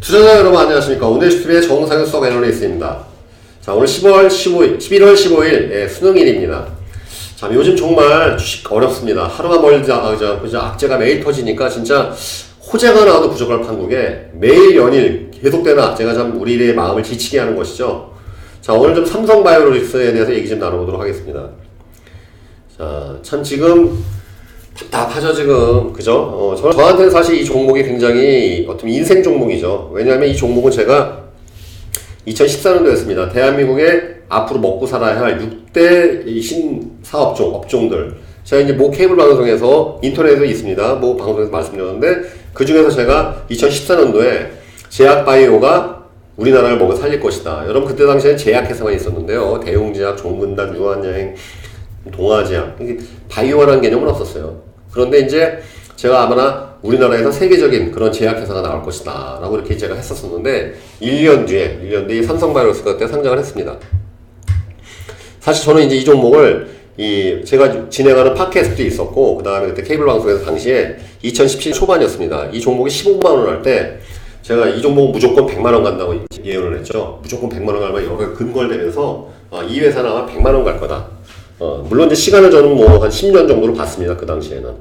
투자자 여러분 안녕하십니까. 오늘 유튜브의 정상현 수석 애널리스트입니다. 자, 오늘 11월 15일 수능일입니다. 자, 요즘 정말 주식 어렵습니다. 하루가 멀자 악재가 매일 터지니까 진짜 호재가 나와도 부족할 판국에 매일 연일 계속되는 악재가 참 우리의 마음을 지치게 하는 것이죠. 자, 오늘 좀 삼성바이오로직스에 대해서 얘기 좀 나눠보도록 하겠습니다. 자, 참 지금 답답하죠 지금, 그죠? 저한테는 사실 이 종목이 굉장히 어떤 인생 종목이죠. 왜냐하면 이 종목은 제가 2014년도에 했습니다. 대한민국의 앞으로 먹고 살아야 할 6대 신사업종, 업종들. 제가 이제 모 케이블 방송에서 인터넷에도 있습니다. 모 방송에서 말씀드렸는데, 그 중에서 제가 2014년도에 제약바이오가 우리나라를 먹어 살릴 것이다. 여러분, 그때 당시에 제약회사만 있었는데요. 대웅제약, 종근당, 유한여행, 동아제약. 바이오라는 개념은 없었어요. 그런데 이제 제가 아마나 우리나라에서 세계적인 그런 제약회사가 나올 것이다 라고 이렇게 제가 했었었는데 1년 뒤에 삼성바이오로직스가 그때 상장을 했습니다. 사실 저는 이제 이 종목을 제가 진행하는 팟캐스트도 있었고, 그 다음에 그때 케이블 방송에서 당시에 2017 초반이었습니다. 이 종목이 15만원 할 때 제가 이 종목은 무조건 100만원 간다고 예언을 했죠. 무조건 100만원 가면 여러 근거를 대면서 이 회사는 아마 100만원 갈 거다. 물론 이제 시간을 저는 뭐 한 10년 정도로 봤습니다. 그 당시에는.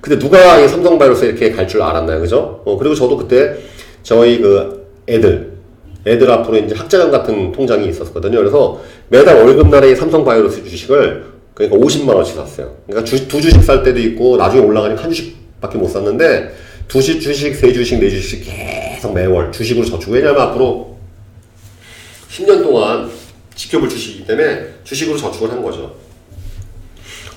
근데 누가 이 삼성바이오로직스에 이렇게 갈 줄 알았나요? 그죠? 그리고 저도 그때 저희 그 애들 앞으로 이제 학자금 같은 통장이 있었거든요. 그래서 매달 월급날에 이 삼성바이오로직스 주식을 그러니까 50만원씩 샀어요. 그러니까 두 주식 살 때도 있고 나중에 올라가니까 한 주식밖에 못 샀는데 두 주식, 세 주식, 네 주식 계속 매월 주식으로 저축. 왜냐하면 앞으로 10년 동안 지켜볼 주식이기 때문에 주식으로 저축을 한 거죠.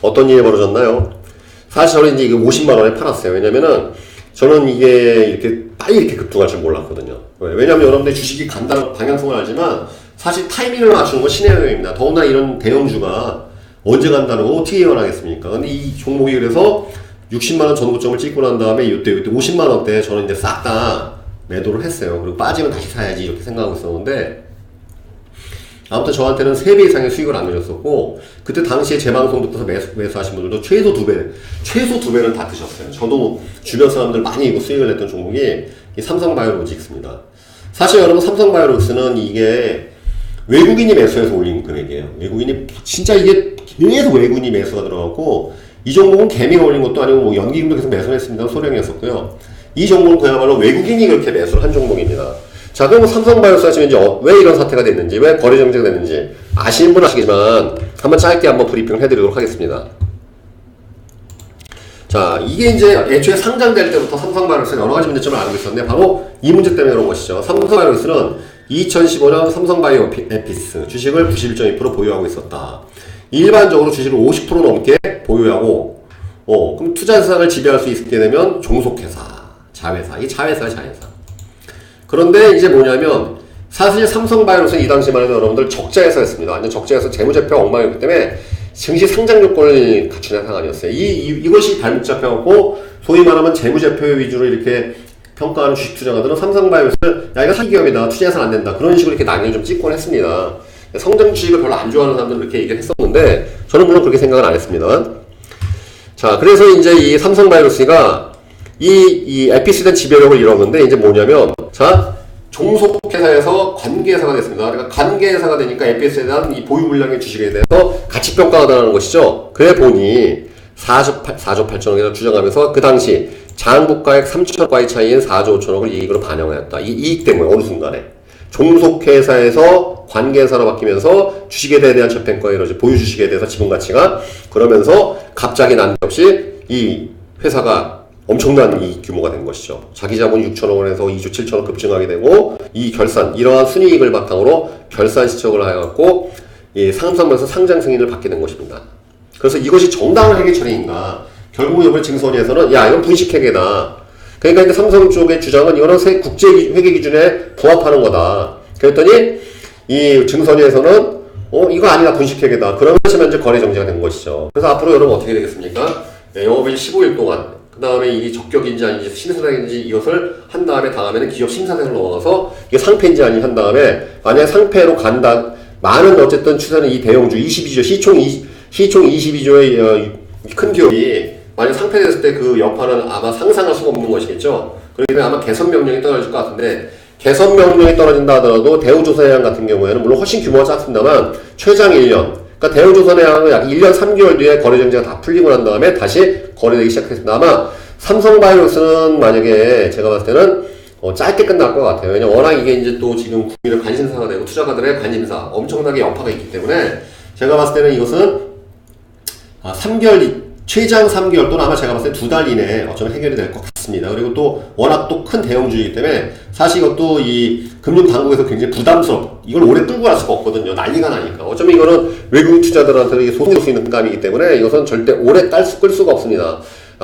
어떤 일이 벌어졌나요? 사실 저는 이제 이거 50만원에 팔았어요. 왜냐면은 저는 이게 이렇게 빨리 이렇게 급등할 줄 몰랐거든요. 왜냐면 여러분들 주식이 간다는 방향성을 알지만 사실 타이밍을 맞추는 건 신의 영역입니다. 더군다나 이런 대형주가 언제 간다는 거 어떻게 예언하겠습니까? 근데 이 종목이 그래서 60만원 전고점을 찍고 난 다음에 이때 50만원대 저는 이제 싹 다 매도를 했어요. 그리고 빠지면 다시 사야지 이렇게 생각하고 있었는데, 아무튼 저한테는 3배 이상의 수익을 안겨줬었고, 그때 당시에 제 방송 듣고서 매수하신 분들도 최소 2배는 다 드셨어요. 저도 주변 사람들 많이 이거 수익을 냈던 종목이 이 삼성바이오로직스입니다. 사실 여러분, 삼성바이오로직스는 이게 외국인이 매수해서 올린 금액이에요. 진짜 이게 계속 외국인이 매수가 들어갔고, 이 종목은 개미가 올린 것도 아니고 뭐 연기금도 계속 매수했습니다. 소량이었었고요. 이 종목은 그야말로 외국인이 그렇게 매수를 한 종목입니다. 자, 그럼 삼성바이오로직스 하시면 이제 왜 이런 사태가 됐는지, 왜 거래 정지가 됐는지 아시는 분 아시겠지만 한번 짧게 한번 브리핑을 해드리도록 하겠습니다. 자, 이게 이제 애초에 상장될 때부터 삼성바이오로직스는 여러 가지 문제점을 알고 있었는데 바로 이 문제 때문에 그런 것이죠. 삼성바이오로직스는 2015년 삼성바이오에피스 주식을 91.2% 보유하고 있었다. 일반적으로 주식을 50% 넘게 보유하고, 그럼 투자 대상을 지배할 수 있게 되면 종속회사, 자회사, 이게 자회사. 그런데 이제 뭐냐면, 사실 삼성바이오로직스는 이 당시만 해도 여러분들 적자회사였습니다. 완전 적자회사, 재무제표가 엉망이었기 때문에 증시 상장 요건을 갖춘 회사가 아니었어요. 이것이 발목 잡혀갖고, 소위 말하면 재무제표 위주로 이렇게 평가하는 주식 투자가들은 삼성바이오로직스를 야, 이거 사기업이다, 투자해서는 안 된다, 그런 식으로 이렇게 낙인을 좀 찍곤 했습니다. 성장 주식을 별로 안 좋아하는 사람들은 그렇게 얘기를 했었는데, 저는 물론 그렇게 생각은 안 했습니다. 자, 그래서 이제 이 삼성바이오로직스가 이 에피스된 지배력을 잃었는데, 이제 뭐냐면, 자, 종속회사에서 관계회사가 됐습니다. 그러니까 관계회사가 되니까 에피스에 대한 이 보유 물량의 주식에 대해서 가치평가가 나가는 것이죠. 그래 보니 4조 8천억에서 추정하면서 그 당시 장부가액 3천억과의 차이인 4조 5천억을 이익으로 반영하였다. 이 이익 때문에 어느 순간에 종속회사에서 관계회사로 바뀌면서 주식에 대한 재평가가 이루어지, 보유 주식에 대해서 지분 가치가, 그러면서 갑자기 난데없이 이 회사가 엄청난 이 규모가 된 것이죠. 자기 자본이 6천억 원에서 2조 7천억 급증하게 되고, 이러한 순이익을 바탕으로 결산 시책을 하여갖고 이 삼성에서 상장 승인을 받게 된 것입니다. 그래서 이것이 정당한 회계 처리인가? 결국 이번 증권위에서는 야, 이건 분식회계다. 그러니까 이제 삼성 쪽의 주장은 이거는 국제 회계 기준에 부합하는 거다. 그랬더니 이 증권위에서는 이거 아니다, 분식회계다. 그러면서 현재 거래 정지가 된 것이죠. 그래서 앞으로 여러분 어떻게 되겠습니까? 영업일 15일 동안, 그 다음에 이게 적격인지 아닌지 심사인지 이것을 한 다음에는 기업 심사대로 넘어가서 이게 상패인지 아닌지 한 다음에, 만약에 상패로 간다, 많은 어쨌든 추세는 이 대형주 22조, 시총 22조의 큰 기업이 만약 상패됐을 때 그 여파는 아마 상상할 수가 없는 것이겠죠. 그렇기 때문에 아마 개선 명령이 떨어질 것 같은데, 개선 명령이 떨어진다 하더라도 대우조선해양 같은 경우에는 물론 훨씬 규모가 작습니다만 최장 1년, 그러니까 대우조선해양은 약 1년 3개월 뒤에 거래정지가 다 풀리고 난 다음에 다시 거래되기 시작했습니다. 아마 삼성바이오로스는 만약에 제가 봤을 때는 짧게 끝날 것 같아요. 왜냐면 워낙 이게 이제 또 지금 국민의 관심사가 되고 투자가들의 관심사, 엄청나게 여파가 있기 때문에 제가 봤을 때는 이것은 3개월, 최장 3개월 또는 아마 제가 봤을 때 2달 이내에 어쩌면 해결이 될 것 같습니다. 그리고 또 워낙 또 큰 대형주이기 때문에 사실 이것도 이 금융당국에서 굉장히 이걸 오래 끌고 갈 수가 없거든요. 난리가 나니까. 어쩌면 이거는 외국인 투자들한테는 이게 소송일 수 있는 감이기 때문에 이것은 절대 오래 끌 수가 없습니다.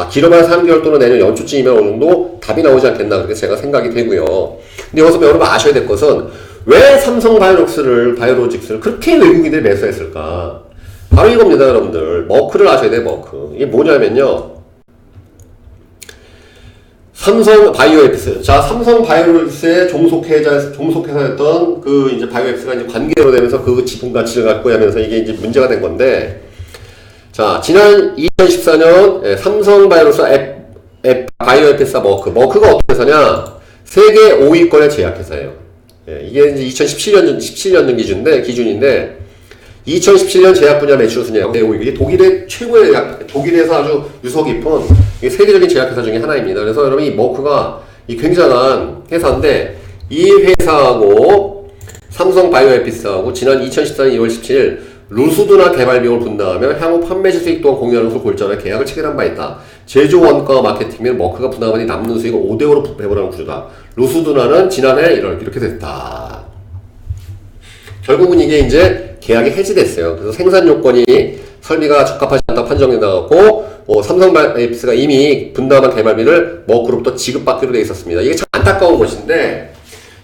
길어봐야 3개월 또는 내년 연초쯤이면 어느 정도 답이 나오지 않겠나 그렇게 제가 생각이 되고요. 근데 여기서 여러분 아셔야 될 것은 왜 바이오로직스를 그렇게 외국인들이 매수했을까? 바로 이겁니다, 여러분들. 머크를 아셔야 돼요, 머크. 이게 뭐냐면요. 삼성바이오앱스. 자, 삼성바이오앱스의 종속회사였던 그 이제 바이오앱스가 이제 관계로 되면서 그 지분 가치를 갖고 하면서 이게 이제 문제가 된 건데, 자, 지난 2014년 삼성바이오로스 바이오앱스사 머크가 어떤 회사냐? 세계 5위권의 제약회사예요. 이게 이제 2017년 기준인데 2017년 제약 분야 매출 순위하고 이게 독일의 최고의 독일에서 아주 유서 깊은 세계적인 제약회사 중에 하나입니다. 그래서 여러분 이 머크가 이 굉장한 회사인데 이 회사하고 삼성바이오앱스하고 지난 2014년 2월 17일 루스두나 개발 비용을 분담하며 향후 판매 수익 또한 공유하는 것을 골자로 계약을 체결한 바 있다. 제조 원가와 마케팅 및 머크가 분담한 남는 수익을 5대5로 배분하는 구조다. 루스두나는 지난해 1월 이렇게 됐다. 결국은 이게 이제 계약이 해지됐어요. 그래서 생산 요건이 설비가 적합하지 않다고 판정이 나왔고 삼성바이오앱스가 이미 분담한 개발비를 머크로부터 지급받기로 되어 있었습니다. 이게 참 안타까운 것인데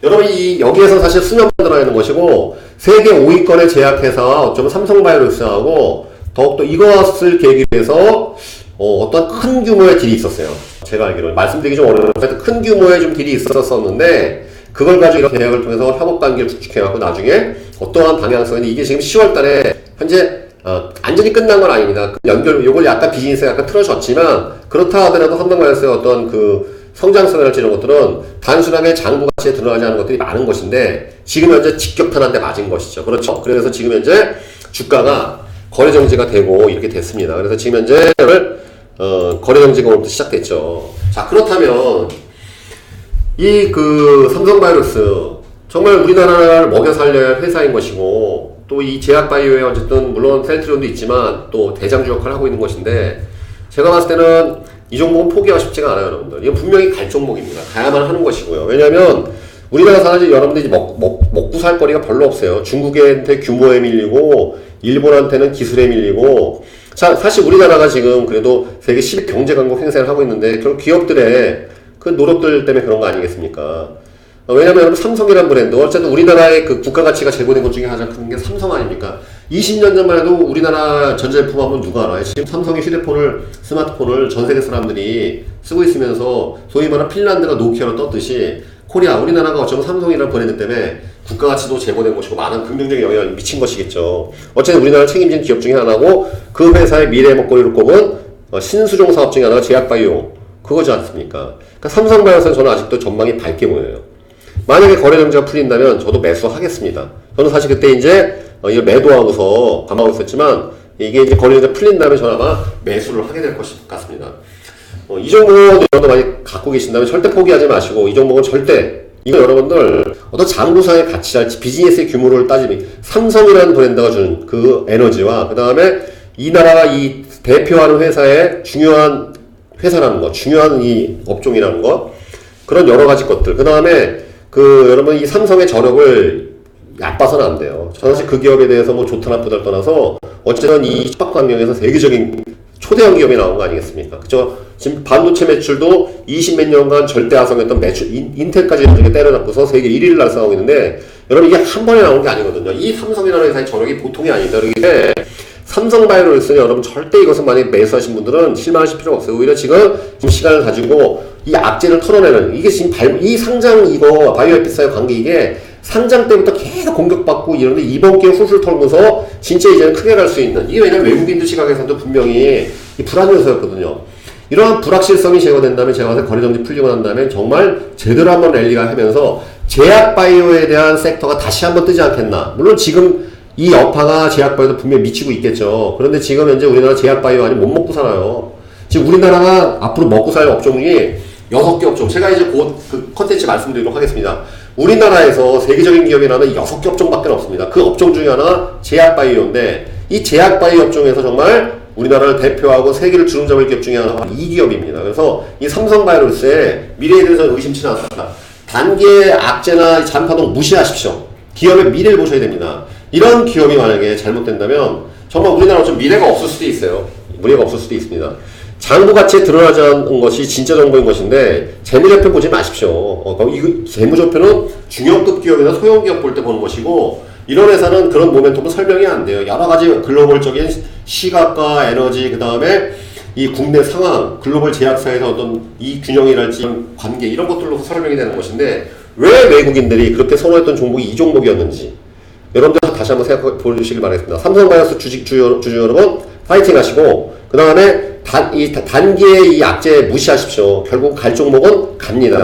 여러분 여기에서 사실 수년만 들어가 있는 것이고 세계 5위권의 제약회사와 어쩌면 삼성바이오로스하고 더욱더 이것을 계기로 해서 어떤 큰 규모의 딜이 있었어요. 제가 알기로는 말씀드리기 좀 어려운데 큰 규모의 좀 딜이 있었었는데 그걸 가지고 이런 계약을 통해서 협업관계를 구축해갖고 나중에 어떠한 방향성인데 이게 지금 10월달에 현재 완전히 끝난 건 아닙니다. 요걸 약간 비즈니스에 약간 틀어졌지만 그렇다 하더라도 삼성바이오로스의 어떤 그 성장성이랄지 이런 것들은 단순하게 장부 가치에 드러나지 않은 것들이 많은 것인데 지금 현재 직격탄한 데 맞은 것이죠. 그렇죠. 그래서 지금 현재 주가가 거래정지가 되고 이렇게 됐습니다. 그래서 지금 현재 거래정지가 오늘부터 시작됐죠. 자, 그렇다면 이 삼성바이오로스 정말 우리나라를 먹여 살려야 할 회사인 것이고 또 이 제약바이오에 어쨌든 물론 셀트리온도 있지만 또 대장주 역할을 하고 있는 것인데 제가 봤을 때는 이 종목은 포기하기 쉽지가 않아요, 여러분들. 이건 분명히 갈 종목입니다. 가야만 하는 것이고요. 왜냐하면 우리나라 사람들이 여러분들이 먹고 살 거리가 별로 없어요. 중국한테 규모에 밀리고 일본한테는 기술에 밀리고 자, 사실 우리나라가 지금 그래도 세계 10위 경제강국 행세를 하고 있는데 결국 기업들의 그 노력들 때문에 그런 거 아니겠습니까? 왜냐면 삼성이라는 브랜드, 어쨌든 우리나라의 그 국가 가치가 제고된 것 중에 가장 큰 게 삼성 아닙니까? 20년 전만 해도 우리나라 전자제품 하면 누가 알아요? 지금 삼성의 스마트폰을 전 세계 사람들이 쓰고 있으면서 소위 말하는 핀란드가 노키아로 떴듯이 우리나라가 어쩌면 삼성이라는 브랜드 때문에 국가 가치도 제고된 것이고 많은 긍정적인 영향을 미친 것이겠죠. 어쨌든 우리나라를 책임진 기업 중에 하나고 그 회사의 미래 먹거리를 꼽은 신수종 사업 중에 하나가 제약바이오. 그거지 않습니까? 그러니까 삼성바이오는 저는 아직도 전망이 밝게 보여요. 만약에 거래정지가 풀린다면 저도 매수하겠습니다. 저는 사실 그때 이제 이걸 매도하고서 감하고 있었지만 이게 이제 거래정지가 풀린다면 저는 아마 매수를 하게 될 것 같습니다. 이 종목은 여러분도 많이 갖고 계신다면 절대 포기하지 마시고 이 종목은 절대 이거 여러분들 어떤 장부상의 가치랄지 비즈니스의 규모를 따지면 삼성이라는 브랜드가 주는 그 에너지와 그 다음에 이 나라가 이 대표하는 회사의 중요한 회사라는 것, 중요한 이 업종이라는 것, 그런 여러 가지 것들. 그 다음에 여러분 이 삼성의 저력을 얕봐서는 안 돼요. 저는 사실 그 기업에 대해서 뭐 좋다 나쁘다를 떠나서 어쨌든 이 숙박 환경에서 세계적인 초대형 기업이 나온 거 아니겠습니까? 그죠? 지금 반도체 매출도 20몇 년간 절대하성했던 매출, 인텔까지 이렇게 때려잡고서 세계 1위를 달성하고 있는데, 여러분 이게 한 번에 나온 게 아니거든요. 이 삼성이라는 회사의 저력이 보통이 아니다. 그러기 삼성바이오로스는 여러분 절대 이것은 만약에 매수하신 분들은 실망하실 필요가 없어요. 오히려 지금 시간을 가지고 이 악재를 털어내는, 이게 지금 이 상장 바이오앱사의 관계 이게 상장 때부터 계속 공격받고 이러는데 이번 기회에 훌훌 털면서 진짜 이제는 크게 갈 수 있는, 이게 왜냐면 외국인들 시각에서도 분명히 이 불안 요소였거든요. 이러한 불확실성이 제거된다면 제가 봐서 거래정지 풀리고 난 다음에 정말 제대로 한번 랠리가 하면서 제약바이오에 대한 섹터가 다시 한번 뜨지 않겠나. 물론 지금 이 여파가 제약바이오도 분명히 미치고 있겠죠. 그런데 지금 현재 우리나라 제약바이오 아니면 못 먹고 살아요. 지금 우리나라가 앞으로 먹고 살 업종 중에 6개 업종, 제가 이제 곧 그 컨텐츠 말씀드리도록 하겠습니다. 우리나라에서 세계적인 기업이라면 6개 업종밖에 없습니다. 그 업종 중에 하나 제약바이오인데, 이 제약바이오 업종에서 정말 우리나라를 대표하고 세계를 주름잡을 기업 중에 하나가 이 기업입니다. 그래서 이 삼성바이오로스의 미래에 대해서 의심치는 않습니다. 단기의 악재나 잔파동 무시하십시오. 기업의 미래를 보셔야 됩니다. 이런 기업이 만약에 잘못된다면 정말 우리나라 좀 미래가 없을 수도 있어요. 미래가 없을 수도 있습니다. 장부 가치에 드러나지 않은 것이 진짜 정보인 것인데 재무제표 보지 마십시오. 이 재무제표는 중형급 기업이나 소형 기업 볼 때 보는 것이고, 이런 회사는 그런 모멘텀은 설명이 안 돼요. 여러 가지 글로벌적인 시각과 에너지, 그 다음에 이 국내 상황, 글로벌 제약사에서 어떤 이 균형이랄지 관계, 이런 것들로 설명이 되는 것인데, 왜 외국인들이 그렇게 선호했던 종목이 이 종목이었는지 여러분들 다시 한번 생각해 보시길 바라겠습니다. 삼성바이오스 주주 여러분 파이팅 하시고, 그 다음에 단기의 이 악재 무시하십시오. 결국 갈 종목은 갑니다.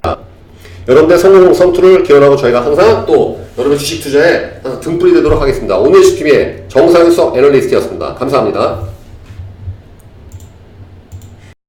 여러분들 성공 성투를 기원하고 저희가 항상 또 여러분 주식 투자에 항상 등불이 되도록 하겠습니다. 오늘 주식팀의 정상석 애널리스트였습니다. 감사합니다.